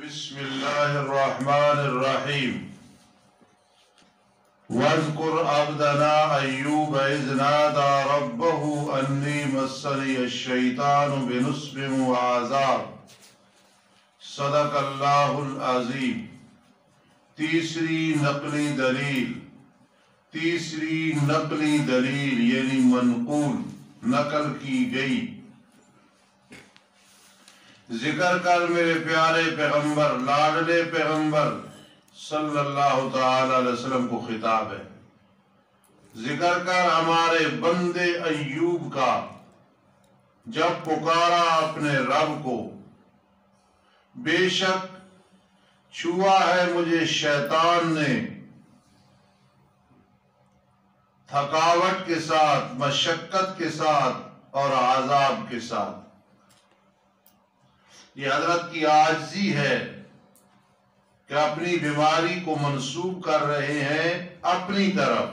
بسم اللہ الرحمن الرحیم واذکر عبدنا ایوب اذ نادى ربه انی مسنی الشیطان بنصب وعذاب صدق اللہ العظیم۔ تیسری نقلی دلیل یعنی منقول نقل کی گئی، ذکر کر میرے پیارے پیغمبر لاڈلے پیغمبر صلی اللہ تعالی علیہ وسلم کو خطاب ہے۔ ذکر کر ہمارے بندے ایوب کا، جب پکارا اپنے رب کو، بے شک چھوا ہے مجھے شیطان نے تھکاوٹ کے ساتھ، مشقت کے ساتھ اور عذاب کے ساتھ۔ یہ حضرت کی عاجزی ہے کہ اپنی بیماری کو منسوب کر رہے ہیں اپنی طرف،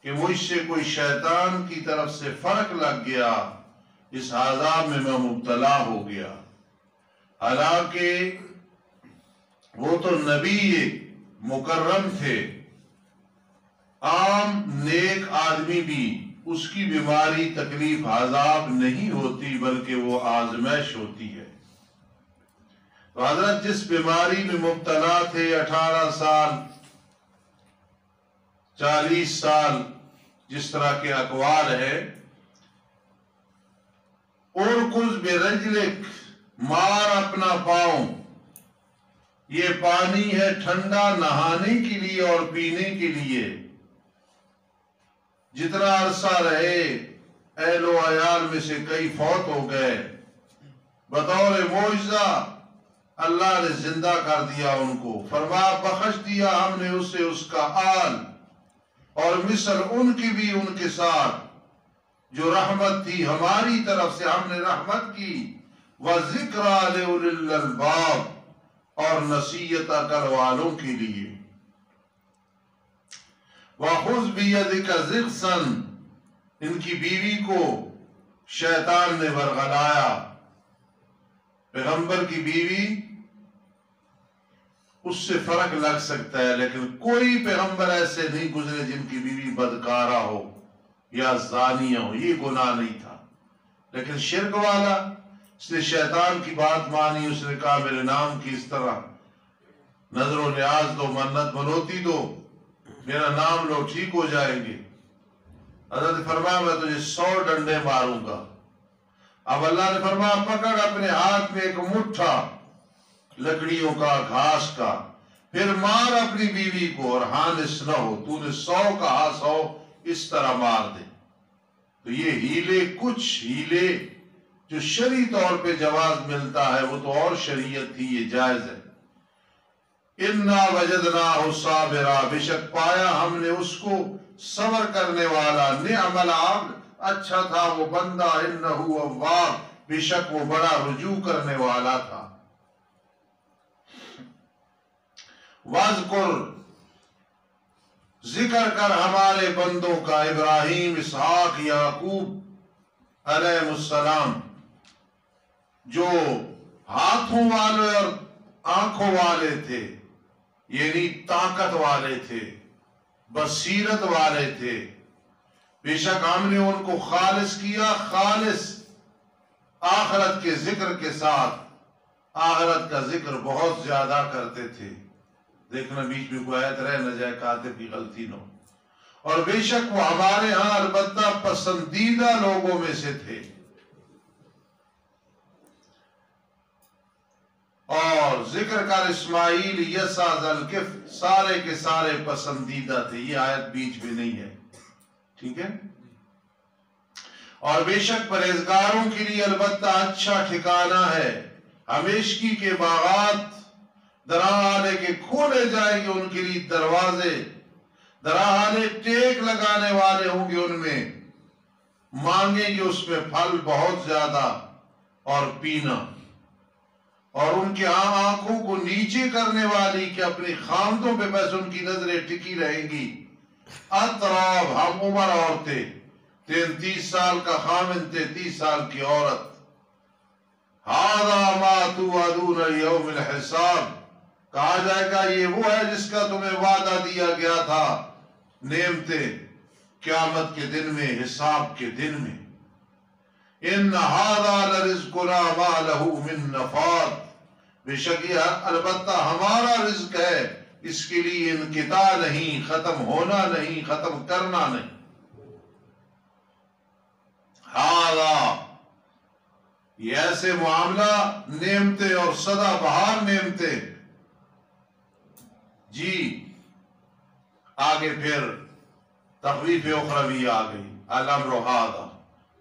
کہ مجھ سے کوئی شیطان کی طرف سے فرق لگ گیا، اس عذاب میں مبتلا ہو گیا۔ حالانکہ وہ تو نبی مکرم تھے، عام نیک آدمی بھی اس کی بیماری تکلیف عذاب نہیں ہوتی بلکہ وہ آزمائش ہوتی ہے۔ تو حضرت جس بیماری میں مبتلا تھے، 18 سال 40 سال جس طرح کے اقوال ہے، ارکض برجلک، مار اپنا پاؤں، یہ پانی ہے ٹھنڈا نہانے کے لیے اور پینے کے لیے۔ جتنا عرصہ رہے اہل و عیال میں سے کئی فوت ہو گئے، بطور معجزہ اللہ نے زندہ کر دیا ان کو، فرمایا بخش دیا ہم نے اسے اس کا آل اور مثل ان کی بھی ان کے ساتھ، جو رحمت تھی ہماری طرف سے ہم نے رحمت کی، وَذِكْرَى لِأُولِي الْأَلْبَابِ اور نصیحت عقل والوں کے لیے۔ وَخُذْ بِيَدِكَ ضِغْثًا، ان کی بیوی کو شیطان نے ورغلایا۔ پیغمبر کی بیوی اس سے فرق لگ سکتا ہے، لیکن کوئی پیغمبر ایسے نہیں گزرے جن کی بیوی بدکارہ ہو یا زانیہ ہو، یہ گناہ نہیں تھا۔ لیکن شرک والا، اس نے شیطان کی بات مانی، اس نے کہا میرے نام کی اس طرح نظر و نیاز دو، منت منوتی دو، میرا نام لو ٹھیک ہو جائیں گے۔ حضرت فرمایا میں تجھے 100 ڈنڈے ماروں گا۔ اب اللہ نے فرمایا پکڑ اپنے ہاتھ میں ایک مٹھا لکڑیوں کا، گھاس کا، پھر مار اپنی بیوی کو، اور ہانس نہ ہو، تو نے 100 کہا 100 اس طرح مار دے۔ تو یہ ہیلے، کچھ ہیلے جو شرعی طور پہ جواز ملتا ہے، وہ تو اور شریعت تھی، یہ جائز ہے۔ اِنَّا وَجَدْنَاهُ صَابِرًا، بے شک پایا ہم نے اس کو صبر کرنے والا، نعم العبد، اچھا تھا وہ بندہ، اِنَّهُ أَوَّابٌ، بے شک وہ بڑا رجوع کرنے والا تھا۔ وَاذْكُرْ، ذکر کر ہمارے بندوں کا، ابراہیم، اسحاق، یعقوب علیہ السلام، جو ہاتھوں والے اور آنکھوں والے تھے، یعنی طاقت والے تھے، بصیرت والے تھے۔ بے شک ہم نے ان کو خالص کیا، خالص آخرت کے ذکر کے ساتھ، آخرت کا ذکر بہت زیادہ کرتے تھے۔ دیکھنا بیچ میں کوئی آیت رہ نہ جائے، کاتب کی غلطی نہ ہو۔ اور بے شک وہ ہمارے ہاں البتہ پسندیدہ لوگوں میں سے تھے، اور ذکر کر اسماعیل، یسع، ذوالکفل، سارے کے سارے پسندیدہ تھے۔ یہ آیت بیچ میں نہیں ہے، ٹھیک ہے۔ اور بے شک پرہیزگاروں کے لیے البتہ اچھا ٹھکانہ ہے، ہمیشگی کے باغات، دراحالے کے کھولے جائیں گے ان کے لیے دروازے، دراحالے ٹیک لگانے والے ہوں گے ان میں، مانگیں گے اس میں پھل بہت زیادہ اور پینا۔ اور ان کے آنکھوں کو نیچے کرنے والی، کہ اپنی خامدوں پہ بس ان کی نظریں ٹکی رہیں گی۔ اطراف، ہم عمر عورتیں، 33 سال کا خامن، 33 سال کی عورت، هذا ما توعدون یوم الحساب، کہا جائے گا یہ وہ ہے جس کا تمہیں وعدہ دیا گیا تھا نعمتیں قیامت کے دن میں، حساب کے دن میں۔ ان ھذا لرزقنا ما لہ من نفاد، بے شک یہ البتہ ہمارا رزق ہے، اس کے لیے انقطاع نہیں، ختم ہونا نہیں، ختم کرنا نہیں۔ ھذا، یہ ایسے معاملہ، نعمتیں اور سدا بہار نعمتیں۔ جی آگے پھر تخویف اخروی آ گئی، الامر ھذا،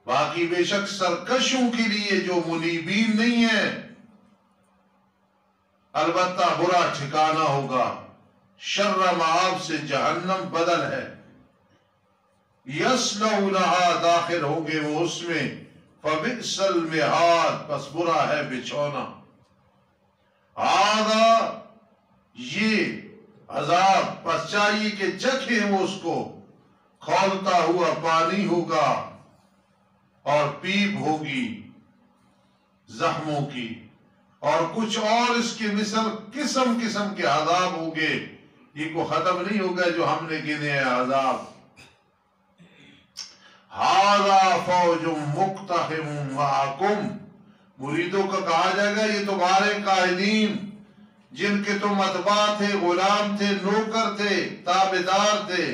باقی بے شک سرکشوں کے لیے جو منیبین نہیں ہیں البتہ برا ٹھکانہ ہوگا، شر مآب سے جہنم بدل ہے، یصلونھا، داخل ہوں گے وہ اس میں، فبئس المہاد، پس برا ہے بچھونا۔ ھذا، یہ عذاب، پس چاہیے کہ چکھیں وہ اس کو، کھولتا ہوا پانی ہوگا اور پیپ ہوگی زخموں کی، اور کچھ اور اس کے مثل قسم قسم کے عذاب ہوں گے، یہ کو ختم نہیں ہوگا جو ہم نے گنے ہیں عذاب۔ ھذا فوج مقتحم معکم، مریدوں کا کہا جائے گا یہ تمہارے قائدین جن کے تم اتباع تھے، غلام تھے، نوکر تھے، تابعدار تھے،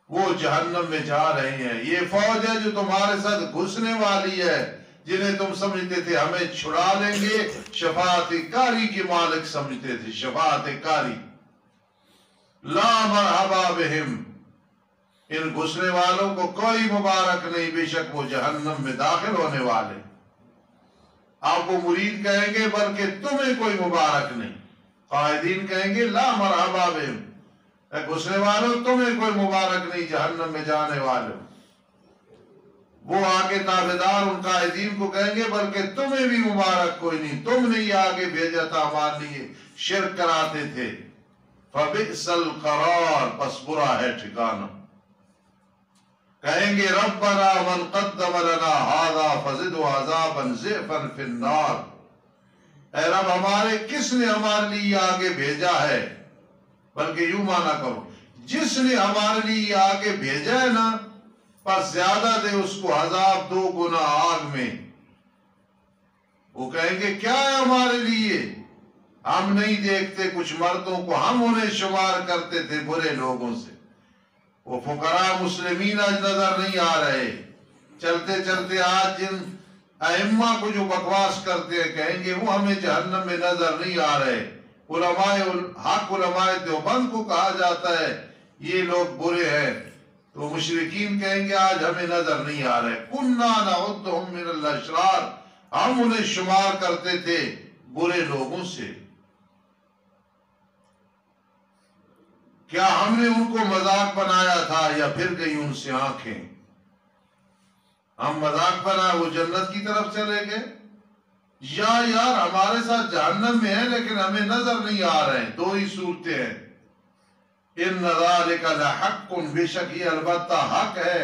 وہ جہنم میں جا رہے ہیں۔ یہ فوج ہے جو تمہارے ساتھ گھسنے والی ہے، جنہیں تم سمجھتے تھے ہمیں چھڑا لیں گے، شفاعت کاری کے مالک سمجھتے تھے، شفاعت کاری۔ لا مرحبا بہم، ان گھسنے والوں کو کوئی مبارک نہیں، بے شک وہ جہنم میں داخل ہونے والے۔ آپ کو مرید کہیں گے بلکہ تمہیں کوئی مبارک نہیں، قائدین کہیں گے لا مرحبا بہم، اے گھسنے والوں تمہیں کوئی مبارک نہیں، جہنم میں جانے والوں۔ وہ آگے تابعدار ان قائدین کو کہیں گے بلکہ تمہیں بھی مبارک کوئی نہیں، تم نے یہ آگے بھیجا تھا ہمارے لیے، شرک کراتے تھے۔ فبئس القرار، پس برا ہے ٹھکانہ۔ کہیں گے ربنا من قدم لنا ھذا فزدہ عذابا ضعفا فی النار، اے رب ہمارے کس نے ہمارے لیے یہ آگے بھیجا ہے، بلکہ یوں مانا کرو جس نے ہمارے لیے یہ آگے بھیجا ہے نا، پس زیادہ دے اس کو عذاب 2 گنا آگ میں۔ وہ کہیں گے کیا ہے ہمارے لیے، ہم نہیں دیکھتے کچھ مردوں کو، ہم انہیں شمار کرتے تھے برے لوگوں سے۔ وہ فقراء مسلمین آج نظر نہیں آ رہے، چلتے چلتے آج جن ائمہ کو جو بکواس کرتے ہیں کہیں گے وہ ہمیں جہنم میں نظر نہیں آ رہے۔ علماء حق، علماء دیوبند کو کہا جاتا ہے یہ لوگ برے ہیں، تو مشرکین کہیں گے آج ہمیں نظر نہیں آ رہے۔ کُنَّا نَعُدُّهُم مِّنَ الْأَشْرَارِ، ہم انہیں شمار کرتے تھے برے لوگوں سے۔ کیا ہم نے ان کو مذاق بنایا تھا یا پھر گئی ان سے آنکھیں؟ ہم مذاق بنا وہ جنت کی طرف چلے گئے، یا یار ہمارے ساتھ جہنم میں ہیں لیکن ہمیں نظر نہیں آ رہے ہیں۔ 2 ہی صورتیں ہیں۔ ان ذالک لحق، بے شک یہ البتہ حق ہے،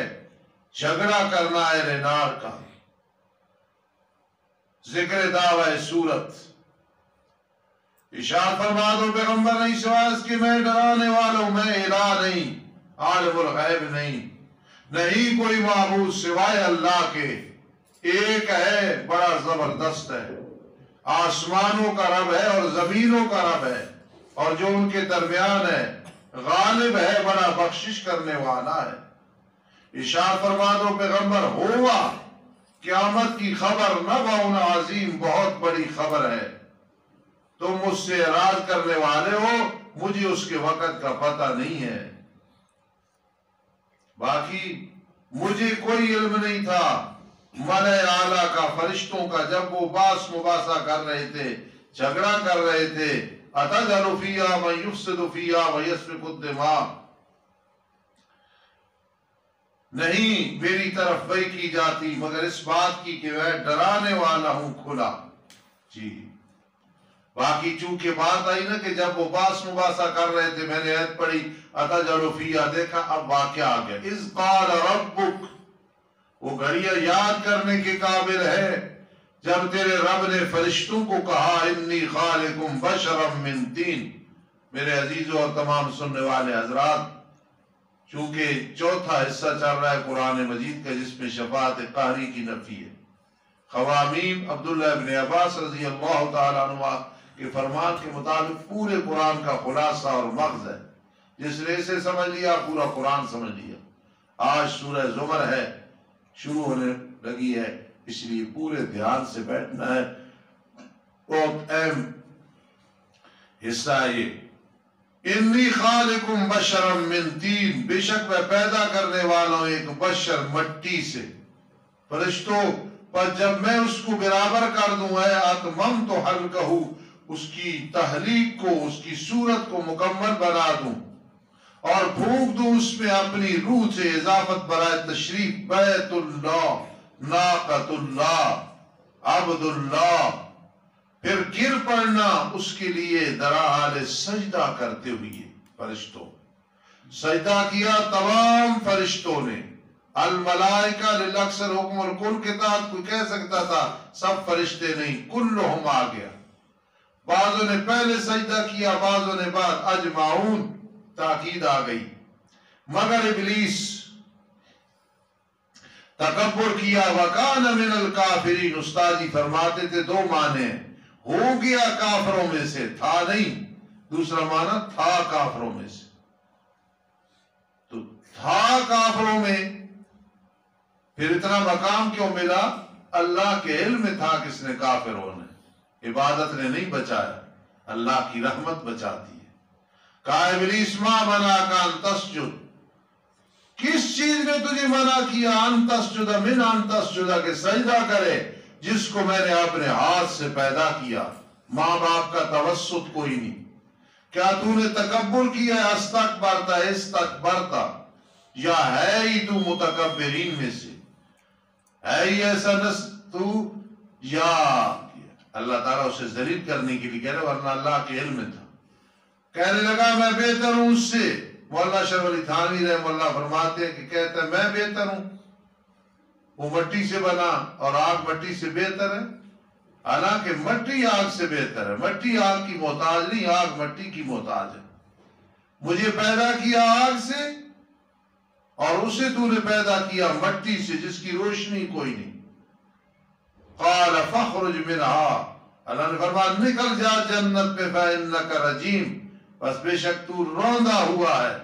جھگڑا کرنا اہل نار کا۔ ذکر دعوی سورت۔ ارشاد فرما دو پیغمبر نہیں سوائے اس کہ میں ڈرانے والا ہوں، میں الہ نہیں، عالم الغیب نہیں کوئی معبود سوائے اللہ کے، ایک ہے، بڑا زبردست ہے، آسمانوں کا رب ہے اور زمینوں کا رب ہے اور جو ان کے درمیان ہے، غالب ہے، بڑا بخشش کرنے والا ہے۔ ارشاد فرما دو پیغمبر ہوا قیامت کی خبر، نبأ عظیم، بہت بڑی خبر ہے، تم مجھ سے اعراض کرنے والے ہو، مجھے اس کے وقت کا پتہ نہیں ہے، باقی مجھے کوئی علم نہیں تھا ملائے اعلیٰ کا، فرشتوں کا، جب وہ باس مباحثہ کر رہے تھے، جھگڑا کر رہے تھے، أَتَجْعَلُ فِيهَا مَن يُفْسِدُ فِيهَا وَيَسْفِكُ الدِّمَاءَ، نہیں میری طرف وحی کی جاتی مگر اس بات کی کہ میں ڈرانے والا ہوں کھلا۔ جی باقی چونکہ بات آئی نا کہ جب وہ باس مباحثہ کر رہے تھے، میں نے آیت پڑھی أَتَجْعَلُ فِيهَا، دیکھا اب واقعہ آ گیا، اِذْ قَالَ رَبُّكَ، وہ گھڑیاں یاد کرنے کے قابل ہے، جب تیرے رب نے فرشتوں کو کہا انی خالقم بشرا من طین، میرے عزیزوں اور تمام سننے والے حضرات، چونکہ چوتھا حصہ چل رہا ہے قرآن مجید کا جس میں شفاعت قہری کی نفی ہے، خوامیم عبداللہ ابن عباس رضی اللہ تعالیٰ عنہ کے فرمان کے مطابق پورے قرآن کا خلاصہ اور مغز ہے، جس نے اسے سمجھ لیا پورا قرآن سمجھ لیا۔ آج سورہ زمر ہے، شروع ہونے لگی ہے، اس لیے پورے دھیان سے بیٹھنا ہے۔ بہت اہم حصہ یہ، انی خالقم بشرا من طین، بے شک میں پیدا کرنے والا ہوں ایک بشر مٹی سے۔ فرشتوں، پر جب میں اس کو برابر کر دوں ہے اتممت خلقہ، اس کی تخلیق کو، اس کی صورت کو مکمل بنا دوں اور پھونک دوں اس میں اپنی روح سے اضافت برائے تشریف، بیت اللہ، ناقۃ اللہ، عبد اللہ، پھر گر پڑنا اس کے لیے درا حال سجدہ کرتے ہوئے۔ فرشتوں سجدہ کیا تمام فرشتوں نے، الملائکہ للاکثر حکم الکل کے تحت کوئی کہہ سکتا تھا سب فرشتے نہیں، کلہم آ گیا۔ بعضوں نے پہلے سجدہ کیا، بعضوں نے بعد، اجمعون تاکید آ گئی، مگر ابلیس تکبر کیا، وکان من الکافرین۔ استادی فرماتے تھے دو معنی ہیں، ہو گیا کافروں میں سے، تھا نہیں، دوسرا معنی تھا کافروں میں سے۔ تو تھا کافروں میں، پھر اتنا مقام کیوں ملا؟ اللہ کے علم میں تھا کس نے کافر ہونا ہے، عبادت نے نہیں بچایا، اللہ کی رحمت بچاتی ہے۔ کہا ابلیس ما منعک ان تسجد، کس چیز نے تجھے منع کیا؟ ان تسجد، من ان تسجد، کہ سجدہ کرے جس کو میں نے اپنے ہاتھ سے پیدا کیا۔ ماں باپ کا توسط کوئی نہیں۔ کیا تو نے تکبر کیا ہے؟ استکبرتا، استکبرتا، یا ہے ہی تو متکبرین میں سے، ہے ہی ایسا نس تو، یا اللہ تعالیٰ اسے ذلیل کرنے کے لیے کہہ رہے، ورنہ اللہ کے علم میں تھا۔ کہنے لگا میں بہتر ہوں اس سے۔ مولانا شرف علی تھانوی رحمہ اللہ فرماتے ہیں کہ کہتا ہے میں بہتر ہوں، وہ مٹی سے بنا اور آگ مٹی سے بہتر ہے، حالانکہ مٹی آگ سے بہتر ہے، مٹی آگ کی محتاج نہیں، آگ مٹی کی محتاج ہے۔ مجھے پیدا کیا آگ سے اور اسے تو نے پیدا کیا مٹی سے جس کی روشنی کوئی نہیں۔ قال فخرج منها، اللہ نے فرمایا نکل جا جنت پہ، فإنک رجیم، بس بے شک تو روندہ ہوا ہے،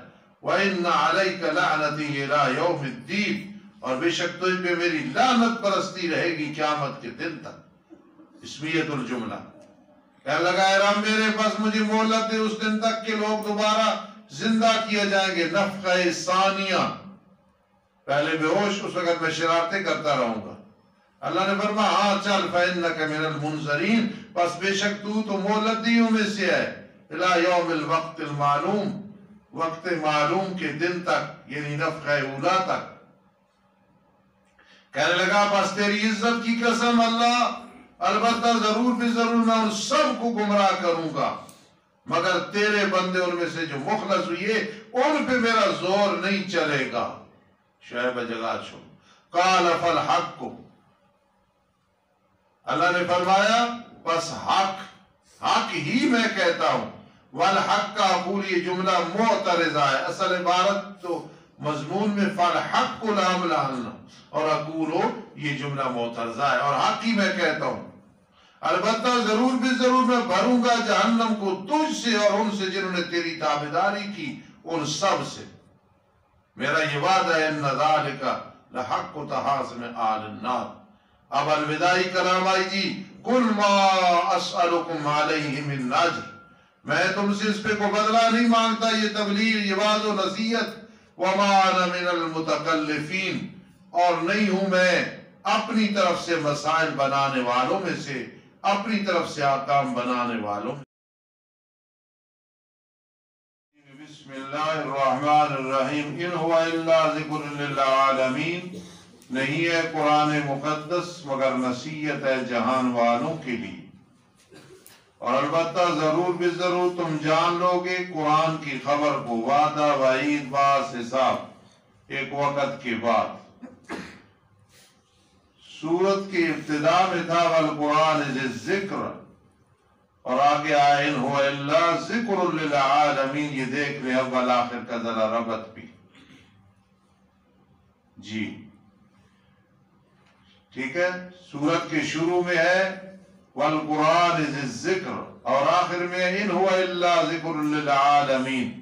وإن علیک لعنتی الی یوم الدین، اور بے شک تجھ پہ میری لعنت پرستی رہے گی قیامت کے دن تک۔ اسمیت الجملہ، کہنے لگا اے رب میرے پاس مجھے مہلت دے، اس دن تک کہ لوگ دوبارہ زندہ کیے جائیں گے، نفخہ ثانیہ، پہلے بے ہوش، اس وقت میں شرارتیں کرتا رہوں گا۔ اللہ نے فرمایا ہاں چل، فإنک من المنظرین، بس بے شک تو مہلت دیوں میں سے ہے، الی یوم الوقت المعلوم، وقت معلوم کے دن تک، یعنی نفخہ اولا تک۔ کہنے لگا بس تیری عزت کی قسم اللہ، البتہ ضرور بھی ضرور میں ان سب کو گمراہ کروں گا، مگر تیرے بندے ان میں سے جو مخلص ہوئے ان پہ میرا زور نہیں چلے گا۔ شعیب جگہ چھو، قال فالحق، اللہ نے فرمایا بس حق ہی میں کہتا ہوں، والحق کا اقول، یہ جملہ معترضہ ہے، اصل عبارت تو مضمون میں فالحق لاملأن، اور اقولو یہ جملہ معترضہ ہے، اور حق ہی میں کہتا ہوں، البتہ ضرور بھی ضرور میں بھروں گا جہنم کو تجھ سے اور ان سے جنہوں نے تیری تابعداری کی، ان سب سے، میرا یہ وعدہ ہے، ان ذالک لحق تحاسم آل النار۔ اب الوداعی کلام آئی جی، قل ما اسألکم علیہ من اجر، میں تم سے اس پہ کو بدلہ نہیں مانگتا، یہ تبلیغ، یہ وعظ و نصیحت، وما انا من المتکلفین، اور نہیں ہوں میں اپنی طرف سے مسائل بنانے والوں میں سے، اپنی طرف سے احکام بنانے والوں۔ بسم اللہ الرحمن الرحیم، ان هو الا ذکر للعالمین، نہیں ہے قرآن مقدس مگر نصیحت ہے جہان والوں کے لیے، اور البتہ ضرور بھی ضرور تم جان لو گے قرآن کی خبر کو، وعدہ، وعید، باس، حساب، ایک وقت کے بعد۔ سورت کی ابتدا میں تھا والقرآن ذی الذکر، اور آگے آیا ان هو الا ذکر للعالمین. یہ دیکھ لیں اول آخر کا ذرا ربط بھی. جی ٹھیک ہے، سورت کے شروع میں ہے والقرآن ذی الذکر، اور آخر میں ان هو الا ذکر للعالمین.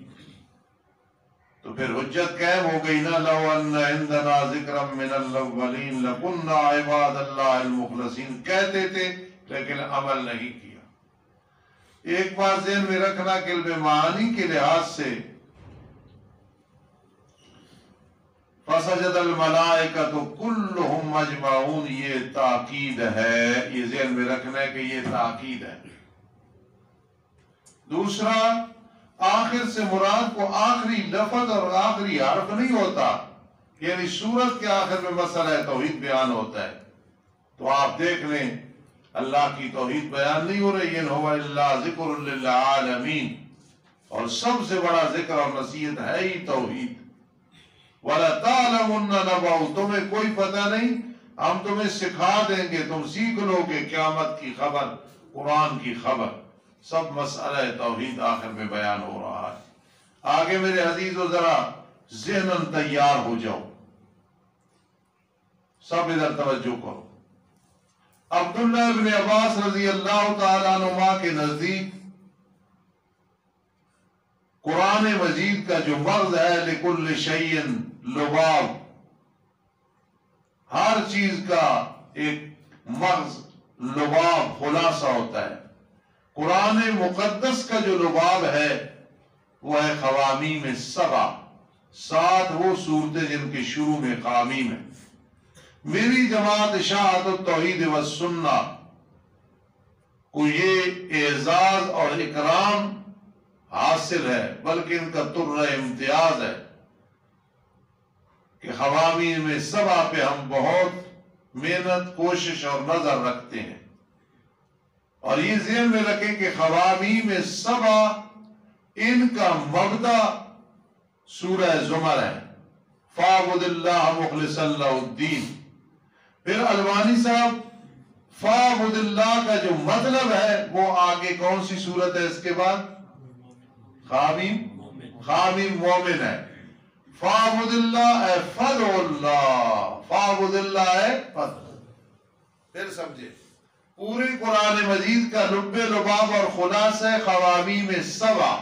تو پھر حجت قائم ہو گئی نا، لو ان عندنا ذکرا من الاولین لکنا عباد اللہ المخلصین. کہتے تھے لیکن عمل نہیں کیا. ایک بات ذہن میں رکھنا کہ علم معانی کے لحاظ سے فسجد الملائکۃ کلہم اجمعون، یہ تاکید ہے، یہ ذہن میں رکھنا ہے کہ یہ تاکید ہے. دوسرا، آخر سے مراد کو آخری لفظ اور آخری حرف نہیں ہوتا، یعنی سورت کے آخر میں مسئلہ توحید بیان ہوتا ہے. تو آپ دیکھ لیں اللہ کی توحید بیان نہیں ہو رہی، ان هو الا ذکر للعالمین، اور سب سے بڑا ذکر اور نصیحت ہے ہی توحید. وَلَتَعْلَمُنَّ نَبَأَهُ، تمہیں کوئی پتہ نہیں، ہم تمہیں سکھا دیں گے، تم سیکھ لو گے قیامت کی خبر، قرآن کی خبر. سب مسئلہ توحید آخر میں بیان ہو رہا ہے. آگے میرے عزیزو ذرا ذہناً تیار ہو جاؤ، سب ادھر توجہ کرو. عبداللہ ابن عباس رضی اللہ تعالیٰ عنہما کے نزدیک قرآن مجید کا جو مغز ہے لکل شیء لباب، ہر چیز کا ایک مغز لباب خلاصہ ہوتا ہے. قرآن مقدس کا جو لباب ہے وہ ہے خوامیم سبع، 7 وہ صورتیں جن کے شروع میں خوامیم ہے. میری جماعت اشاعت التوحید والسنہ کو یہ اعزاز اور اکرام حاصل ہے، بلکہ ان کا طر امتیاز ہے کہ خوامیم سبع پہ ہم بہت محنت، کوشش اور نظر رکھتے ہیں. اور یہ ذہن میں رکھیں کہ خوامیم سبع ان کا مبدا سورہ زمر ہے، فاعبد اللہ مخلصا لہ الدین. پھر البانی صاحب فاعبد اللہ کا جو مطلب ہے وہ آگے کون سی صورت ہے اس کے بعد؟ خامیم مومن ہے. فاعبد اللہ اے فدع اللہ، فاعبد اللہ اے فدع. پھر سمجھے پورے قرآن مجید کا لب لباب اور خلاصہ خوامیم سبع،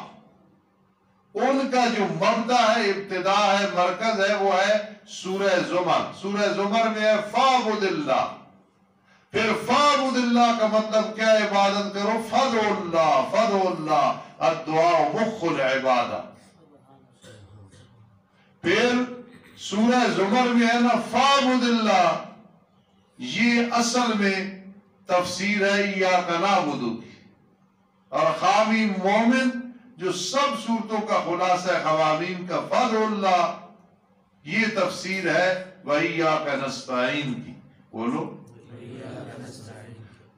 ان کا جو مبدا ہے، ابتدا ہے، مرکز ہے، وہ ہے سورہ زمر. سورہ زمر میں ہے فاعبد اللہ. پھر فاعبد اللہ کا مطلب کیا؟ عبادت کرو. فدع اللہ، فدع اللہ، الدعاء مخ العبادہ. پھر سورہ زمر میں ہے نا فاعبد اللہ، یہ اصل میں تفسیر ہے ایاک نعبد کی. اور خوامیم مومن جو سب صورتوں کا خلاصہ ہے خوامیم کا، فدع اللہ، یہ تفسیر ہے وَإِيَّاكَ نَسْتَعِينُ کی. بولو.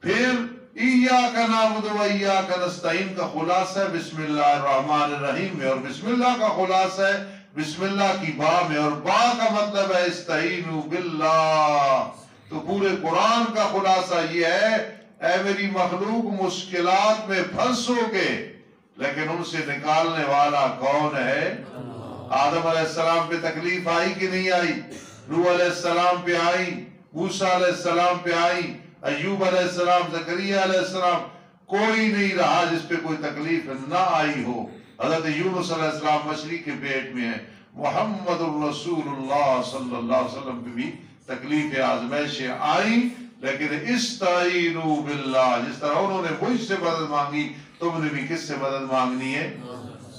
پھر ایاک نعبد وَإِيَّاكَ نَسْتَعِينُ کا خلاصہ ہے بسم اللہ الرحمن الرحیم میں، اور بسم اللہ کا خلاصہ ہے بسم اللہ کی با میں، اور با کا مطلب ہے استعینوا باللہ. تو پورے قرآن کا خلاصہ یہ ہے، اے میری مخلوق مشکلات میں پھنسو گے لیکن ان سے نکالنے والا کون ہے؟ آدم علیہ السلام پہ تکلیف آئی کہ نہیں آئی؟ نوح علیہ السلام پہ آئی، موسیٰ علیہ السلام پہ آئی، ایوب علیہ السلام، زکریا علیہ السلام. کوئی نہیں رہا جس پہ کوئی تکلیف نہ آئی ہو. حضرت یونس علیہ السلام مچھلی کے پیٹ میں ہے. محمد الرسول اللہ صلی اللہ علیہ وسلم پہ بھی تکلیف آزمائشیں آئیں، لیکن استعینوا باللہ، جس طرح انہوں نے مجھ سے مدد مانگی تم نے بھی کس سے مدد مانگنی ہے؟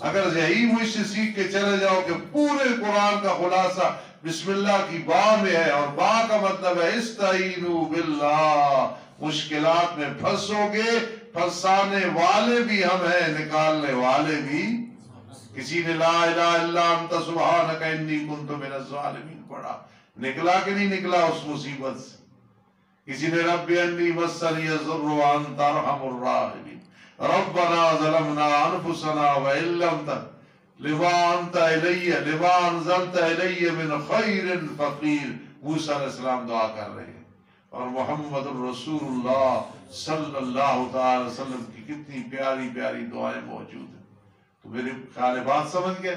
اگر یہی مجھ سے سیکھ کے چلے جاؤ کہ پورے قرآن کا خلاصہ بسم اللہ کی با میں ہے، اور با کا مطلب ہے استعینوا باللہ. مشکلات میں پھنسو گے، پھنسانے والے بھی ہم ہیں، نکالنے والے بھی. کسی نے لا الہ الا انت سبحانک انی کنت من الظالمین پڑھا، نکلا کہ نہیں نکلا اس مصیبت سے؟ کسی نے رب انی مسنی الضر وانت ارحم الراحمین، ربنا ظلمنا انفسنا وان لم لما انت الی لما انزلت الی من خیر فقیر. موسیٰ علیہ السلام دعا کر رہے ہیں، اور محمد الرسول اللہ صلی اللہ تعالی وسلم کی کتنی پیاری پیاری دعائیں موجود ہیں. تو میرے خیال بات سمجھ گئے.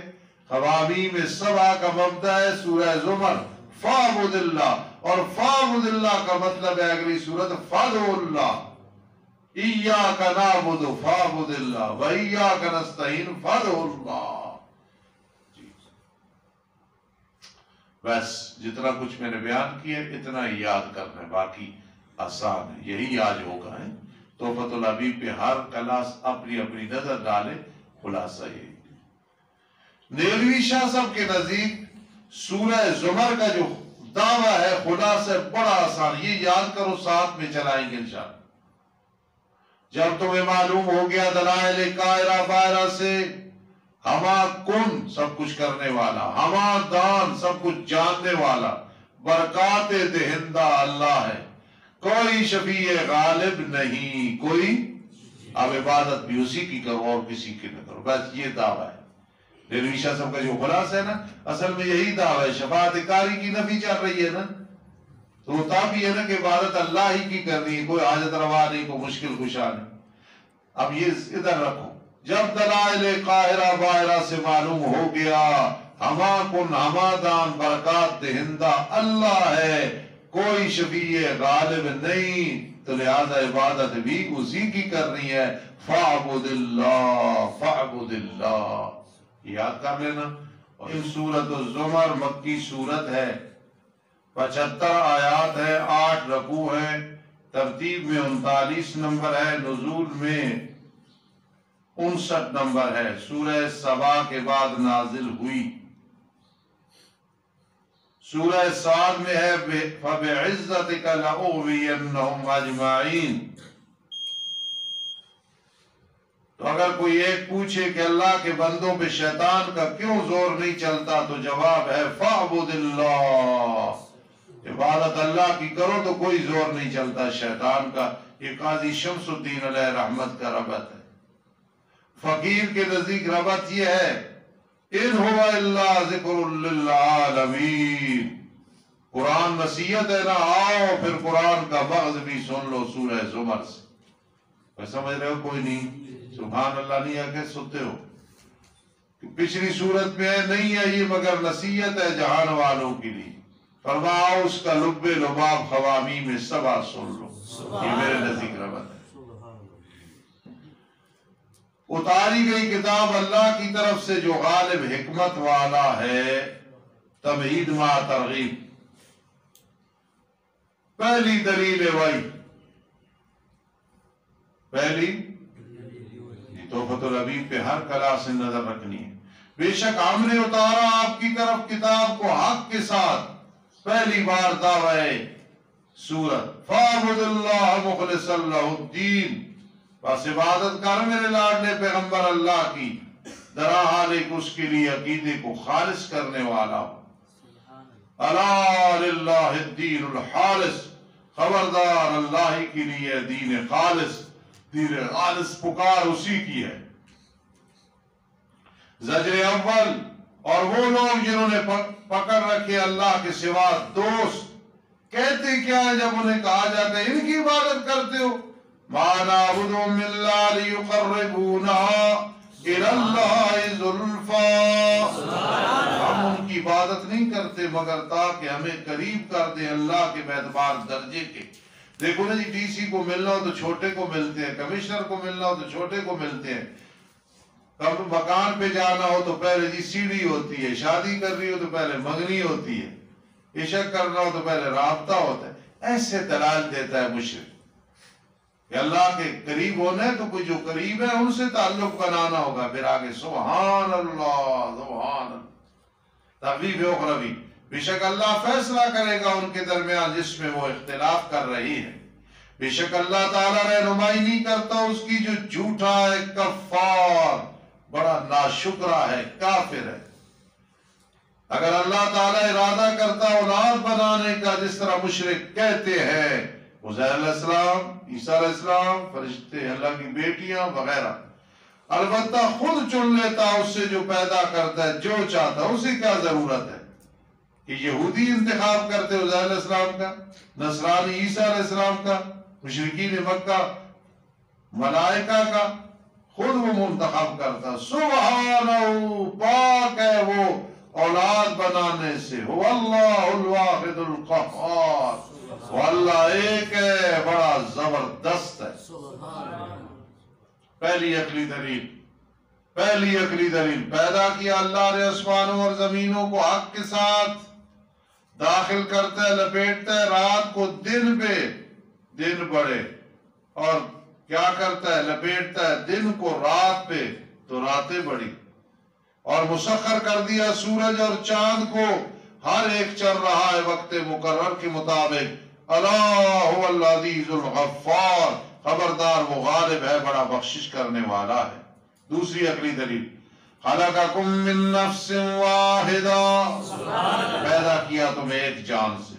خوابی میں سبا کا مبدأ ہے سورہ زمر فاعبد اللہ، اور فاعبد اللہ کا مطلب ہے اگلی سورت فادعوا اللہ. ایاک نعبد فاعبد اللہ و ایاک نستعین فادعوا اللہ. بس جتنا کچھ میں نے بیان کیا اتنا ہی یاد کرنا ہے، باقی آسان ہے. یہی آج ہوگا ہے. تحفۃ الحبیب پہ ہر کلاس اپنی اپنی نظر ڈالے. خلاصہ یہی نیلوی شاہ صاحب کے نزدیک سورہ زمر کا جو دعویٰ ہے خلاصہ بڑا آسان. یہ یاد کرو، ساتھ میں چلائیں گے انشاءاللہ. جب تمہیں معلوم ہو گیا دلائل کائرہ بائرہ سے، ہما کن سب کچھ کرنے والا، ہما دان سب کچھ جاننے والا، برکات دہندہ اللہ ہے، کوئی شفیع غالب نہیں. کوئی اب عبادت بھی اسی کی کرو اور کسی کی نہ کرو. بس یہ دعویٰ ہے نیلوی شاہ صاحب کا جو خلاصہ ہے نا. اصل میں یہی دعویٰ ہے. شفاعت کاری کی نفی چل رہی ہے نا، تو وہ تب یہ ہے نا کہ عبادت اللہ ہی کی کرنی ہے، کوئی حاجت روا نہیں، کوئی مشکل کشا نہیں. اب یہ ادھر رکھو. جب دلائل قاہرہ باہرہ سے معلوم ہو گیا ہما کن ہما دان برکات دہندہ اللہ ہے، کوئی شفیع غالب نہیں، تو لہذا عبادت بھی اسی کی کرنی ہے. فاعبد اللہ فاعبد اللہ. یاد کر لینا. اور سورۃ الزمر مکی سورت ہے، 75 آیات ہے، 8 رکوع ہے، ترتیب میں 39 نمبر ہے، نزول میں 59 نمبر ہے. سورہ سبا کے بعد نازل ہوئی. سورہ سعد میں ہے فَبِعِزَّتِكَ لَأُغْوِيَنَّهُمْ أَجْمَعِينَ. تو اگر کوئی ایک پوچھے کہ اللہ کے بندوں پہ شیطان کا کیوں زور نہیں چلتا، تو جواب ہے فَعْبُدِ اللَّهِ. عبادت اللہ کی کرو تو کوئی زور نہیں چلتا شیطان کا. یہ قاضی شمس الدین علیہ رحمت کا ربط ہے. فقیر کے نزدیک ربط یہ ہے ان هو الا ذکر للعالمین. قرآن نصیحت ہے نا، آؤ پھر قرآن کا مغز بھی سن لو سورہ زمر سے. سمجھ رہے ہو؟ کوئی نہیں سبحان اللہ نہیں ہے کہ سنتے ہو. پچھلی صورت میں نہیں ہے یہ مگر نصیحت ہے جہان والوں کے لیے. فرماؤ اس کا لب لباب خوامی میں سبا سن لو. یہ میرے نزدیک ربط ہے. اتاری گئی کتاب اللہ کی طرف سے جو غالب حکمت والا ہے. تمہید ما ترغیب. پہلی دلیل وحی، پہلی تحفۃ الحبیب پہ ہر کلاس سے نظر رکھنی ہے. بے شک ہم نے اتارا آپ کی طرف کتاب کو حق کے ساتھ. پہلی بار دعوی سورت فاعبد اللہ مخلصا لہ الدین. بس عبادت کر میرے لاڈلے پیغمبر اللہ کی، درا حال ایک اس کے لیے عقیدے کو خالص کرنے والا ہو. الا للہ الدین الخالص. خبردار اللہ کے لیے دین خالص. دین خالص پکار اسی کی ہے. زجر اول، اور وہ لوگ جنہوں نے پکڑ رکھے اللہ کے سوا دوست، کہتے کیا ہے جب انہیں کہا جاتا ہے ان کی عبادت کرتے ہو؟ ما نعبدهم الا ليقربونا الى الله زلفى. ہم ان کی عبادت نہیں کرتے مگر تاکہ ہمیں قریب کر دیں اللہ کے اعتبار درجے کے. دیکھو نا جی، ڈی سی کو ملنا ہو تو چھوٹے کو ملتے ہیں، کمشنر کو ملنا ہو تو چھوٹے کو ملتے ہیں، کب مکان پہ جانا ہو تو پہلے جی سیڑھی ہوتی ہے، شادی کر رہی ہو تو پہلے منگنی ہوتی ہے، عشق کرنا ہو تو پہلے رابطہ ہوتا ہے. ایسے دلائل دیتا ہے مشرک کہ اللہ کے قریب ہونا ہے تو کوئی جو قریب ہے ان سے تعلق بنانا ہوگا. پھر آگے سبحان اللہ سبحان اللہ. تغیب اخروی، بے شک اللہ فیصلہ کرے گا ان کے درمیان جس میں وہ اختلاف کر رہی ہے. بے شک اللہ تعالیٰ رہنمائی نہیں کرتا اس کی جو جھوٹا ہے، کفار، بڑا ناشکرا ہے، کافر ہے. اگر اللہ تعالیٰ ارادہ کرتا اولاد بنانے کا جس طرح مشرک کہتے ہیں، عزیر علیہ السلام، عیسیٰ علیہ السلام، فرشتے، اللہ کی بیٹیاں وغیرہ، البتہ خود چن لیتا اس سے جو پیدا کرتا ہے جو چاہتا ہے. اسے کیا ضرورت ہے؟ کہ یہودی انتخاب کرتے عزیر علیہ السلام کا، نصرانی عیسیٰ علیہ السلام کا، مشرکین مکہ ملائکہ کا، خود وہ منتخب کرتا. سبحانہ، پاک ہے وہ اولاد بنانے سے. هو اللہ الواحد القہار، وہ اللہ ایک ہے، بڑا زبردست ہے. پہلی عقلی دلیل، پیدا کیا اللہ نے آسمانوں اور زمینوں کو حق کے ساتھ، داخل کرتا ہے، لپیٹتا ہے رات کو دن پہ، دن بڑے، اور کیا کرتا ہے، لپیٹتا ہے دن کو رات پہ تو راتیں بڑی، اور مسخر کر دیا سورج اور چاند کو، ہر ایک چل رہا ہے وقت مقرر کے مطابق. الا هو العزیز الغفار، خبردار وہ غالب ہے، بڑا بخشش کرنے والا ہے. دوسری عقلی دلیل، خلقکم من نفس واحدہ، پیدا کیا تمہیں ایک جان سے،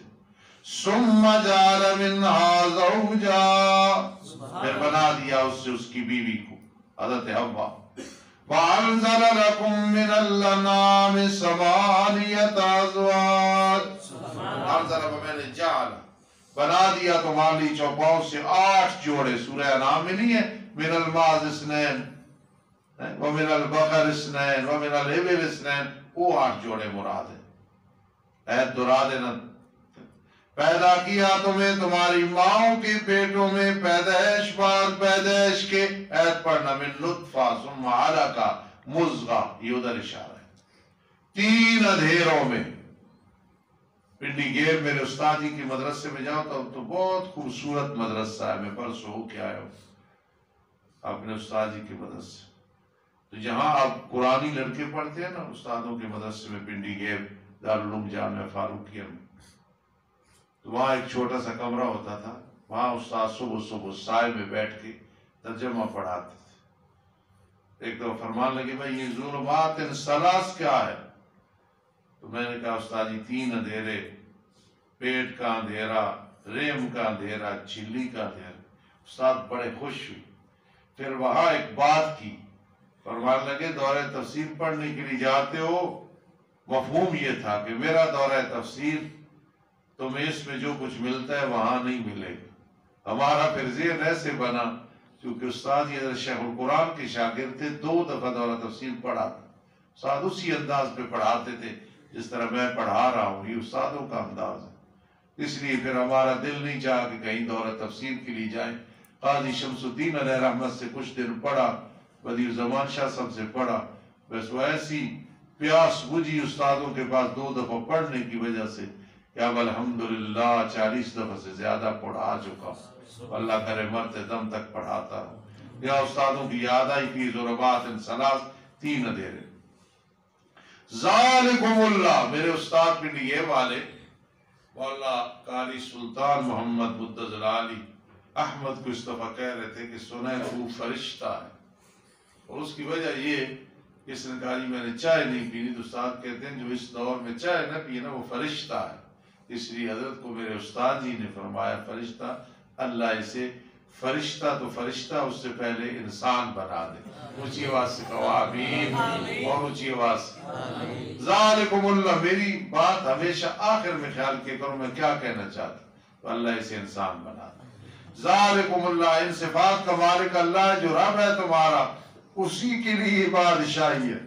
ثم جعل منها زوجا، پھر بنا دیا اس سے اس کی بیوی کو، حضرت حوا. وَأَنزَلَ لَكُم مِّنَ الْأَنْعَامِ ثَمَانِيَةَ أَزْوَاجٍ، انزل میں نے جعل، بنا دیا تمہارے لیے چوپاؤں سے 8 جوڑے. سورہ انعام میں نہیں ہے من الماعز اثنین ومن البقر اثنین ومن الابل اثنین، وہ 8 جوڑے مراد ہے. عید دورا دینا. پیدا کیا تمہیں تمہاری ماؤں کے پیٹوں میں پیدائش بعد پیدائش کے، عید پڑھنا، من نطفہ ثم علقہ مضغہ، یہ ادھر اشارہ ہے. 3 اندھیروں میں. پنڈی گیب میرے استاد جی کی مدرسے میں جاؤ تو بہت خوبصورت مدرسہ ہے، میں پرسوں ہو کے آیا ہوں اپنے استاد جی کے مدرسے. تو جہاں آپ قرآنی لڑکے پڑھتے ہیں نا استادوں کے مدرسے میں، پنڈی گیب دارالعلوم جامعہ فاروقیہ میں، تو وہاں ایک چھوٹا سا کمرہ ہوتا تھا، وہاں استاد صبح سائے میں بیٹھ کے ترجمہ پڑھاتے تھے. ایک دفعہ فرمان لگے بھائی یہ ظلمات ثلاث کیا ہے؟ تو میں نے کہا استاد جی 3 اندھیرے، پیٹ کا اندھیرا، ریم کا اندھیرا، جھلی کا اندھیرا. استاد بڑے خوش ہوئی. پھر وہاں ایک بات کی، فرمان لگے دورہ تفسیر پڑھنے کے لیے جاتے ہو، مفہوم یہ تھا کہ میرا دورہ تفسیر تمہیں اس میں جو کچھ ملتا ہے وہاں نہیں ملے گا. ہمارا پھر ذہن ایسے بنا، کیونکہ استاد یہ شیخ القرآن کے شاگرد تھے، 2 دفعہ دورہ تفسیر پڑھا تھا. استاد اسی انداز پہ پڑھاتے تھے جس طرح میں پڑھا رہا ہوں، یہ استادوں کا انداز ہے. اس لیے پھر ہمارا دل نہیں چاہا کہ کہیں دورہ تفسیر کے لیے جائیں. قاضی شمس الدین علیہ رحمت سے کچھ دن پڑھا، بدیع الزمان شاہ صاحب سے پڑھا، بس وہ ایسی پیاس بجھی استادوں کے پاس 2 دفعہ پڑھنے کی وجہ سے کہ اب الحمدللہ 40 دفعہ سے زیادہ پڑھا چکا ہوں. اللہ کرے مرتے دم تک پڑھاتا ہوں. یا استادوں کی یاد آئی فی ظلمات ثلاث، 3 اندھیرے. ذالکم اللہ، میرے استاد پنڈی یہ والے مولا قاری سلطان محمد مدظر علی احمد کو اس دفعہ کہہ رہے تھے کہ سنیں وہ فرشتہ ہے. اور اس کی وجہ یہ کہ اس نے کہا جی میں نے چائے نہیں پینی، تو استاد کہتے ہیں جو اس دور میں چائے نہ پیے نا وہ فرشتہ ہے. اس لیے حضرت کو میرے استاد جی نے فرمایا فرشتہ، اللہ اسے فرشتہ تو فرشتہ اس سے پہلے انسان بنا دے. اونچی آواز سے کہو آمین، اور اونچی آواز سے. ذالکم اللہ، میری بات ہمیشہ آخر میں خیال کیا کروں میں کیا کہنا چاہتا ہوں، تو اللہ اسے انسان بنا دے. ذالکم اللہ، ان صفات کا مالک اللہ ہے جو رب ہے تمہارا، اسی کے لیے بادشاہی ہے.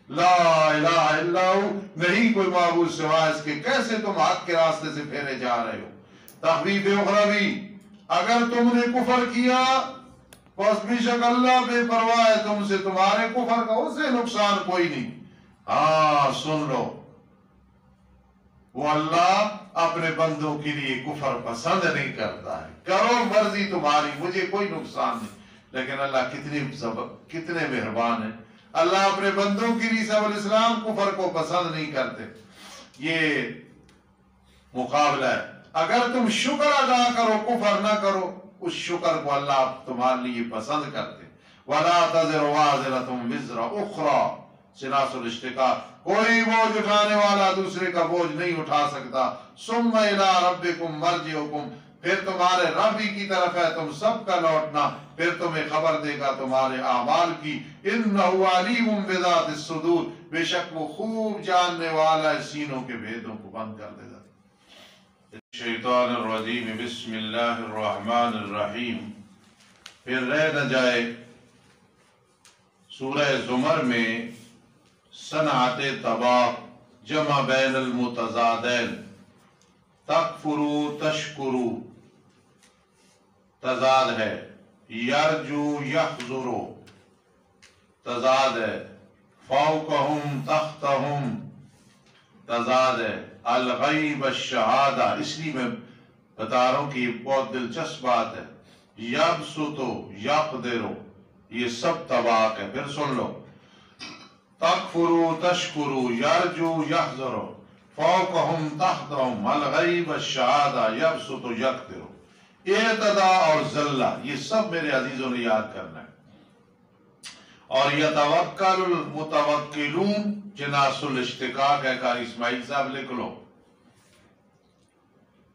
لا الہ الا ہو، نہیں کوئی معبود سوائے اس کے. کیسے تم حق کے راستے سے پھیرے جا رہے ہو. تخویف اخروی، اگر تم نے کفر کیا پس بے شک اللہ بے پرواہ ہے تم سے، تمہارے کفر کا اسے نقصان کوئی نہیں. ہاں سن لو، وہ اللہ اپنے بندوں کے لیے کفر پسند نہیں کرتا ہے. کرو مرضی تمہاری، مجھے کوئی نقصان نہیں. لیکن اللہ کتنے مہربان ہیں. اللہ اپنے بندوں کے لیے سب الاسلام کفر کو پسند نہیں کرتے. یہ مقابلہ ہے. اگر تم شکر ادا کرو کفر نہ کرو، اس شکر کو اللہ تمہارے لیے پسند کرتے. وَلَا تَزِرُ وَازِرَةٌ وِزْرَ أُخْرَى، سلاس الاشتقاق، کوئی بوجھ اٹھانے والا دوسرے کا بوجھ نہیں اٹھا سکتا. ثُمَّ إِلَىٰ رَبِّكُمْ مَرْجِعُكُمْ، پھر تمہارے رب ہی کی طرف ہے تم سب کا لوٹنا، پھر تمہیں خبر دے گا تمہارے اعمال کی۔ انہ علیم بذات الصدور، بے شک وہ خوب جاننے والا ہے سینوں کے بھیدوں کو بند کر دے گا۔ شیطان الرجیم، بسم اللہ الرحمن الرحیم۔ پھر رہ نہ جائے سورہ زمر میں صنعت تباہ جمع بین المتضادین، تکفرو تشکرو تضاد ہے، یرجو یحذرو تضاد ہے، فوقہم تحتہم تضاد ہے، الغیب الشہادہ، اس لیے میں بتا رہا ہوں کہ یہ بہت دلچسپ بات ہے۔ یبسطو یقدرو، یہ سب طباق ہے۔ پھر سن لو، تکفرو تشکرو یرجو یحذرو فوقہم تحتہم الغیب الشہادہ یبسط یقدر، اعتدا اور ذلہ، یہ سب میرے عزیزوں نے یاد کرنا ہے۔ اور یتوکل المتوکلون، جناس الاشتقاق ہے، قاری اسماعیل صاحب لکھ لو،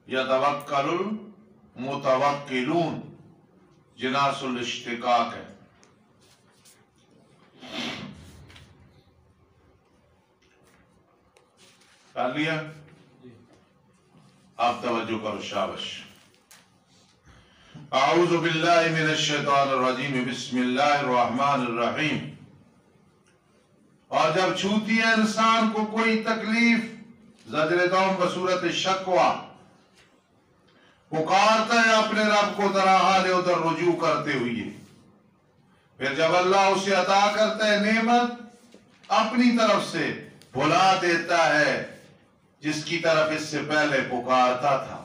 یتوکل المتوکلون جناس الاشتقاق ہے۔ کر لیا؟ آپ توجہ کرو، شابش۔ اعوذ باللہ من الشیطان الرجیم، بسم اللہ الرحمن الرحیم۔ اور جب چھوتی ہے انسان کو کوئی تکلیف، زجر دوم بصورت شکوہ، پکارتا ہے اپنے رب کو تراحال ادھر رجوع کرتے ہوئے، پھر جب اللہ اسے عطا کرتا ہے نعمت، اپنی طرف سے بھلا دیتا ہے جس کی طرف اس سے پہلے پکارتا تھا۔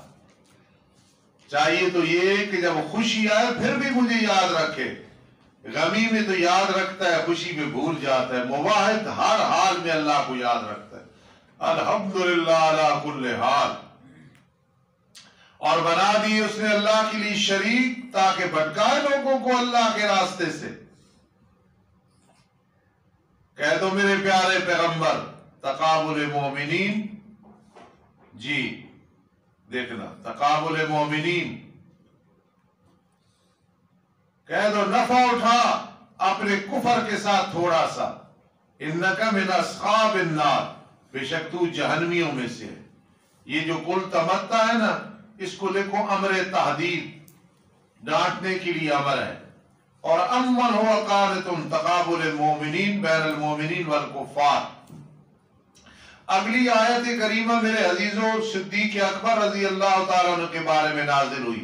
چاہیے تو یہ کہ جب خوشی آئے پھر بھی مجھے یاد رکھے، غمی میں تو یاد رکھتا ہے، خوشی میں بھول جاتا ہے۔ مواحد ہر حال میں اللہ کو یاد رکھتا ہے، الحمدللہ علی کل حال۔ اور بنا دی اس نے اللہ کے لیے شریک تاکہ بھٹکائے لوگوں کو اللہ کے راستے سے۔ کہہ دو میرے پیارے پیغمبر، تقابل مومنین، جی دیکھنا، تقابل مومنین، کہہ دو نفع اٹھا اپنے کفر کے ساتھ تھوڑا سا، انکا من اصحاب النار، بے شک تو جہنمیوں میں سے ہے۔ یہ جو کل تمتع ہے نا، اس کو لکھو امر تحدید، ڈانٹنے کے لیے امر ہے۔ اور امن ہوا قانتن، تقابل المومنین بین المومنین والکفار۔ اگلی آیت کریمہ میرے عزیزوں صدیق اکبر رضی اللہ تعالیٰ عنہ کے بارے میں نازل ہوئی۔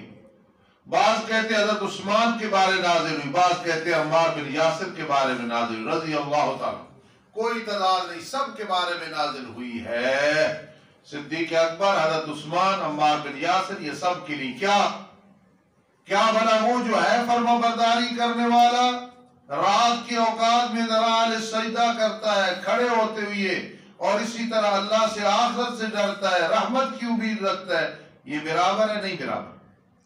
بعض کہتے ہیں حضرت عثمان کے بارے میں نازل ہوئی، بعض کہتے ہیں عمار بن یاسر کے بارے میں نازل ہوئی رضی اللہ تعالیٰ، کوئی تضاد نہیں، سب کے بارے میں نازل ہوئی ہے۔ صدیق اکبر، حضرت عثمان، عمار بن یاسر، یہ سب کے لیے کیا بنا وہ جو ہے فرما برداری کرنے والا، رات کے اوقات میں ذرا سجدہ کرتا ہے کھڑے ہوتے ہوئے، اور اسی طرح اللہ سے آخرت سے ڈرتا ہے، رحمت کی امید رکھتا ہے، یہ برابر ہے نہیں برابر؟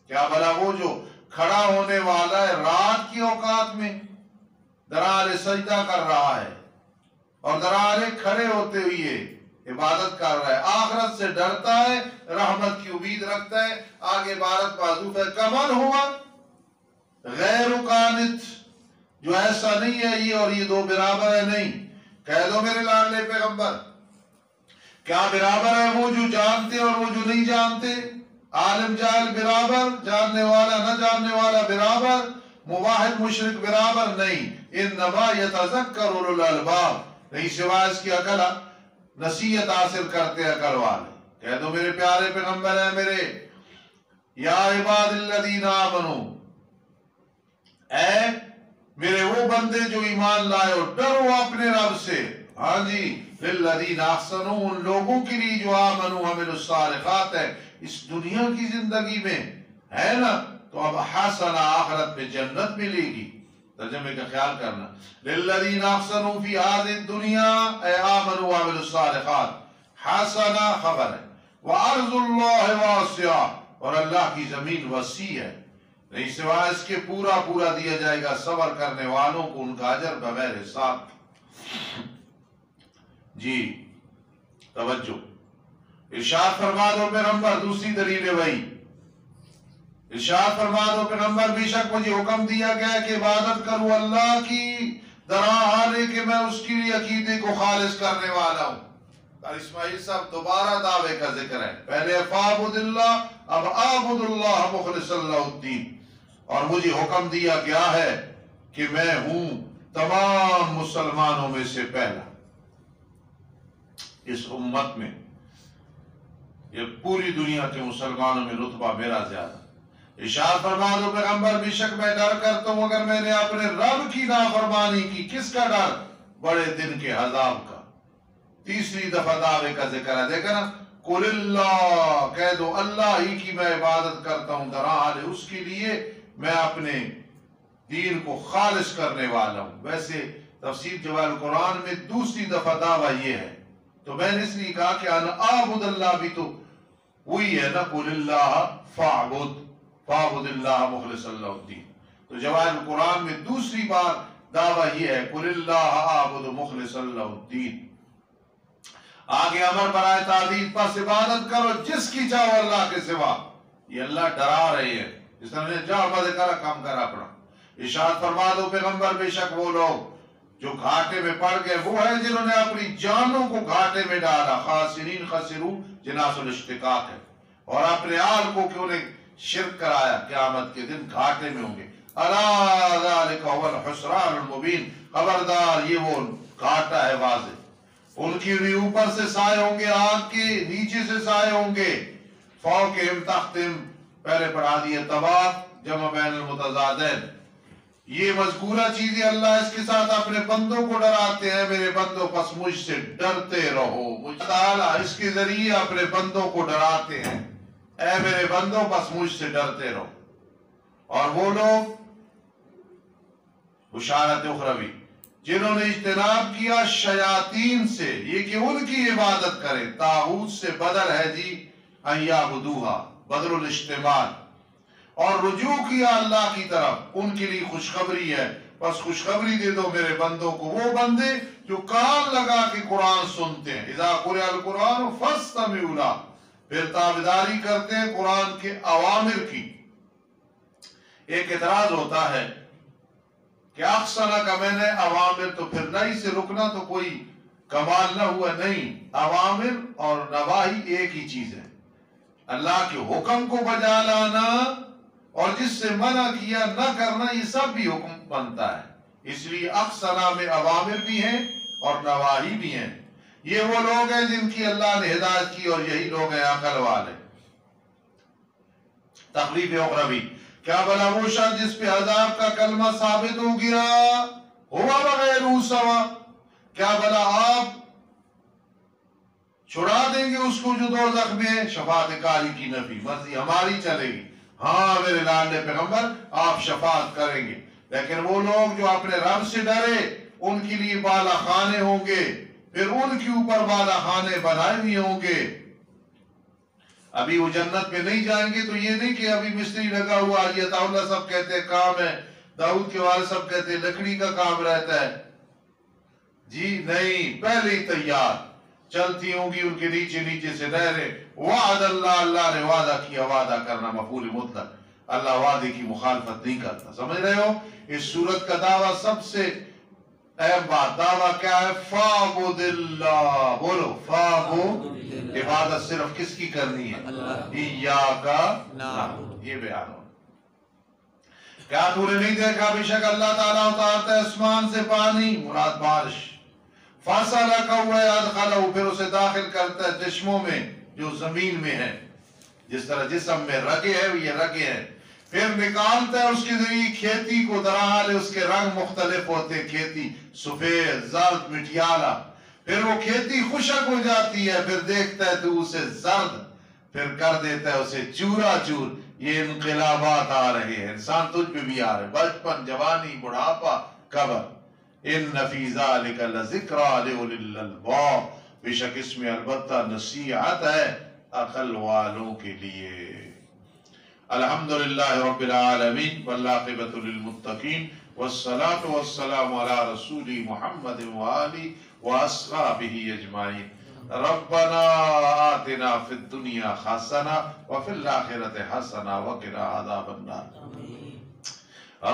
کیا بھلا وہ جو کھڑا ہونے والا ہے رات کے اوقات میں درارے سجدہ کر رہا ہے اور درارے کھڑے ہوتے ہوئے عبادت کر رہا ہے، آخرت سے ڈرتا ہے، رحمت کی امید رکھتا ہے۔ آگے عبارت معذوف ہے، کمن ہوا غیر قانت، جو ایسا نہیں ہے یہ اور یہ دو برابر ہے نہیں۔ کہہ دو میرے لاڈلے پیغمبر، کیا برابر ہے وہ جو جانتے اور وہ جو نہیں جانتے؟ عالم جاہل برابر، جاننے والا نہ جاننے والا برابر، موحد مشرک برابر نہیں۔ انما یتذکر اولو الالباب، نہیں سوائے اس کی عقل نصیحت حاصل کرتے عقل والے۔ کہہ دو میرے پیارے پیغمبر ہیں میرے، یا عباد الذین آمنو، اے میرے وہ بندے جو ایمان لائے ہو، ڈرو اپنے رب سے۔ ہاں جی، للذین احسنوا، ان لوگوں کے لیے جو آمنوا وعملوا الصالحات ہے، اس دنیا کی زندگی میں ہے نا، تو اب حسنہ آخرت میں جنت ملے گی۔ ترجمے کا خیال کرنا، للذین احسنوا فی هذه الدنیا، اے آمنوا وعملوا الصالحات، حسنہ خبر ہے، وارض اللہ واسع، اور اللہ کی زمین وسیع ہے، نہیں سوائے اس کے پورا پورا دیا جائے گا صبر کرنے والوں کو ان کا اجر بغیر حساب۔ جی توجہ، ارشاد فرما دو پیغمبر، دوسری دلیل ہے وہی، ارشاد فرما دو پیغمبر بے شک مجھے حکم دیا گیا کہ عبادت کروں اللہ کی درا حالے کہ میں اس کے لیے عقیدے کو خالص کرنے والا ہوں۔ اور اسماعیل صاحب دوبارہ دعوے کا ذکر ہے، پہلے فاعبد اللہ، اب اعبد اللہ مخلص اللہ الدین۔ اور مجھے حکم دیا گیا ہے کہ میں ہوں تمام مسلمانوں میں سے پہلا، اس امت میں، یہ پوری دنیا کے مسلمانوں میں رتبہ میرا زیادہ۔ ارشاد فرما دو پیغمبر بے شک میں ڈر کرتا ہوں اگر میں نے اپنے رب کی نافرمانی کی۔ کس کا ڈر؟ بڑے دن کے عذاب کا۔ تیسری دفعہ دعوے کا ذکر ہے، دیکھا نا، قل اللہ، کہہ دو اللہ ہی کی میں عبادت کرتا ہوں، درحال اس کے لیے میں اپنے دین کو خالص کرنے والا ہوں۔ ویسے تفسیر جواہر القرآن میں دوسری دفعہ دعویٰ یہ ہے، تو میں نے اس لیے کہا کہ انا اعبد اللہ بھی تو وہی ہے نا، قل اللہ فاعبد اللہ مخلص اللہ الدین۔ تو جواہر القرآن میں دوسری بار دعویٰ یہ ہے، قل اللہ اعبد مخلص اللہ الدین۔ آگے امر برائے تعدید، پس عبادت کرو جس کی چاہو اللہ کے سوا۔ یہ اللہ ڈرا رہے ہیں، اس طرح نے جا عبادت کرا کام کرا اپنا۔ ارشاد فرما دو پیغمبر بے شک وہ لوگ جو گھاٹے میں پڑ گئے وہ ہے جنہوں نے اپنی جانوں کو گھاٹے میں ڈالا، خاسرین خسرو جناس الاشتقاق ہے، اور اپنے آل کو کہ انہیں شرک کرایا، قیامت کے دن گھاٹے میں ہوں گے۔ الا ذالک هو الخسران المبین، خبردار یہ وہ گھاٹا ہے واضح۔ ان کی بھی اوپر سے سائے ہوں گے آگ کے، نیچے سے سائے ہوں گے۔ فوقہم تختم، پہلے پڑھا دیا تباہ، جمع بین المتضادین۔ یہ مذکورہ چیزیں اللہ اس کے ساتھ اپنے بندوں کو ڈراتے ہیں، میرے بندوں پس مجھ سے ڈرتے رہو۔ مجھ تعالیٰ اس کے ذریعے اپنے بندوں کو ڈراتے ہیں، اے میرے بندوں پس مجھ سے ڈرتے رہو۔ اور وہ لوگ، بشارت اخروی، جنہوں نے اجتناب کیا شیاطین سے، یہ کہ ان کی عبادت کریں، طاغوت سے بدل ہے جی ان یعبدوہا، بدل الاجتماع، اور رجوع کیا اللہ کی طرف، ان کے لیے خوشخبری ہے۔ بس خوشخبری دے دو میرے بندوں کو، وہ بندے جو کان لگا کے قرآن سنتے ہیں، اذا قرئ القرآن فاستمعوا لہ، پھر تابعداری کرتے ہیں قرآن کے اوامر کی۔ ایک اعتراض ہوتا ہے کہ احسنہ کا میں نے اوامر، تو پھر نہیں سے رکنا تو کوئی کمال نہ ہوا؟ نہیں، اوامر اور نواہی ایک ہی چیز ہے۔ اللہ کے حکم کو بجا لانا اور جس سے منع کیا نہ کرنا، یہ سب بھی حکم بنتا ہے۔ اس لیے احسنہ میں اوامر بھی ہیں اور نواہی بھی ہیں۔ یہ وہ لوگ ہیں جن کی اللہ نے ہدایت کی، اور یہی لوگ ہیں عقل والے۔ تخلیف اخروی، کیا بلا وہ شخص جس پہ عذاب کا کلمہ ثابت ہو گیا، ہوا بغیر سوا، کیا بلا آپ چھڑا دیں گے اس کو جو دوزخ میں ہے؟ شفاعت کاری کی نفی، مرضی ہماری چلے گی، ہاں میرے لاڈلے پیغمبر آپ شفاعت کریں گے۔ لیکن وہ لوگ جو اپنے رب سے ڈرے، ان کے لیے بالا خانے ہوں گے، پھر ان کے اوپر بالا خانے بنائے ہوئے ہوں گے۔ ابھی وہ جنت میں نہیں جائیں گے تو یہ نہیں کہ ابھی مستری لگا ہوا، یہ اللہ سب کہتے ہیں کام ہے، داؤد کے والد سب کہتے ہیں لکڑی کا کام رہتا ہے، جی نہیں، پہلے ہی تیار، چلتی ہوں گی ان کے نیچے نیچے سے نہریں۔ وعد اللہ، اللہ نے وعدہ کیا، وعدہ کرنا مفعول مطلق، اللہ وعدے کی مخالفت نہیں کرتا۔ سمجھ رہے ہو؟ اس سورت کا دعویٰ سب سے اہم بات، دعویٰ کیا ہے؟ فاعبد اللہ، بولو فاعبد، عبادت صرف کس کی کرنی ہے؟ ایاک نعبد، یہ بیان ہو۔ کیا تو نے نہیں دیکھا بے شک اللہ تعالیٰ اتارتا ہے آسمان سے پانی، مراد بارش، فَسَلَكَهُ وَيَدْخَلَهُ، پھر اسے داخل کرتا ہے چشموں میں جو زمین میں ہے، جس طرح جسم میں رگیں ہیں یہ رگیں ہیں، پھر نکالتا ہے اس کے ذریعے کھیتی کو، درحال اس کے رنگ مختلف ہوتے ہیں، کھیتی سفید، زرد، مٹیالہ، پھر وہ کھیتی خشک ہو جاتی ہے، پھر دیکھتا ہے تو اسے زرد، پھر کر دیتا ہے اسے چورا چور۔ یہ انقلابات آ رہے ہیں، انسان تجھ پہ بھی آ رہے، بچپن، جوانی، بڑھاپا، قبر۔ ان فی ذالک لذکری لاولی الالباب، بے شک اس میں البتہ نصیحت ہے عقل والوں کے لیے۔ الحمدللہ رب العالمین والعاقبۃ للمتقین والصلاة والسلام علی رسول محمد وآلہ واصحابہ اجمعین۔ ربنا آتنا فی الدنیا حسنہ وفی الآخرۃ حسنہ وقنا عذاب النار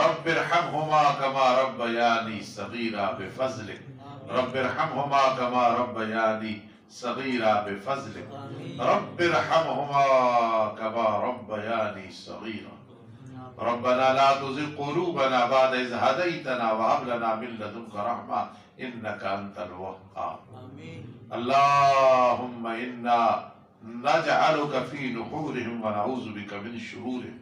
رب ارحمہما کما ربیانی صغیرا بفضلک رب ارحمہما کما ربیانی صغیرا بفضلک رب ارحمہما کما ربیانی صغیرا ربنا لا تزغ قلوبنا بعد إذ هديتنا وهب لنا من لدنك رحمة إنك أنت الوهاب اللهم إنا نجعلك في نحورهم ونعوذ بك من شرورهم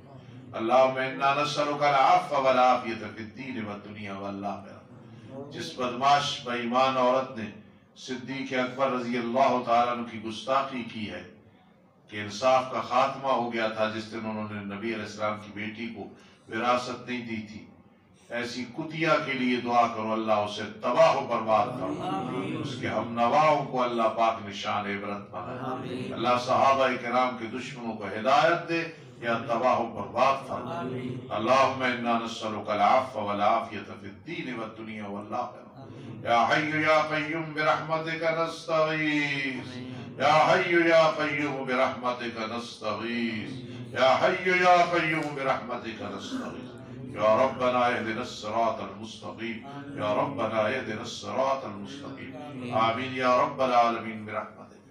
اللهم إنا نسألك العفو والعافية في الدين والدنيا والآخرة جس بدماش بے ایمان عورت نے صدیق اکبر رضی اللہ تعالیٰ عنہ کی گستاخی کی ہے کہ انصاف کا خاتمہ ہو گیا تھا جس دن انہوں نے نبی علیہ السلام کی بیٹی کو وراثت نہیں دی تھی، ایسی کتیا کے لیے دعا کرو اللہ اسے تباہ و برباد کرو، اس کے ہم نواؤں کو اللہ پاک نشان عبرت بنائے، اللہ صحابہ کرام کے دشمنوں کو ہدایت دے یا تباہ و برباد فرما۔ اللہم انا نسألک العفو والعافیۃ فی الدین والدنیا والآخرہ یا حی یا قیوم برحمتک نستغیث یا حی یا قیوم برحمتک نستغیث یا حی یا قیوم برحمتک نستغیث یا ربنا اهدنا الصراط المستقیم یا ربنا اهدنا الصراط المستقیم آمین یا رب العالمین برحمتک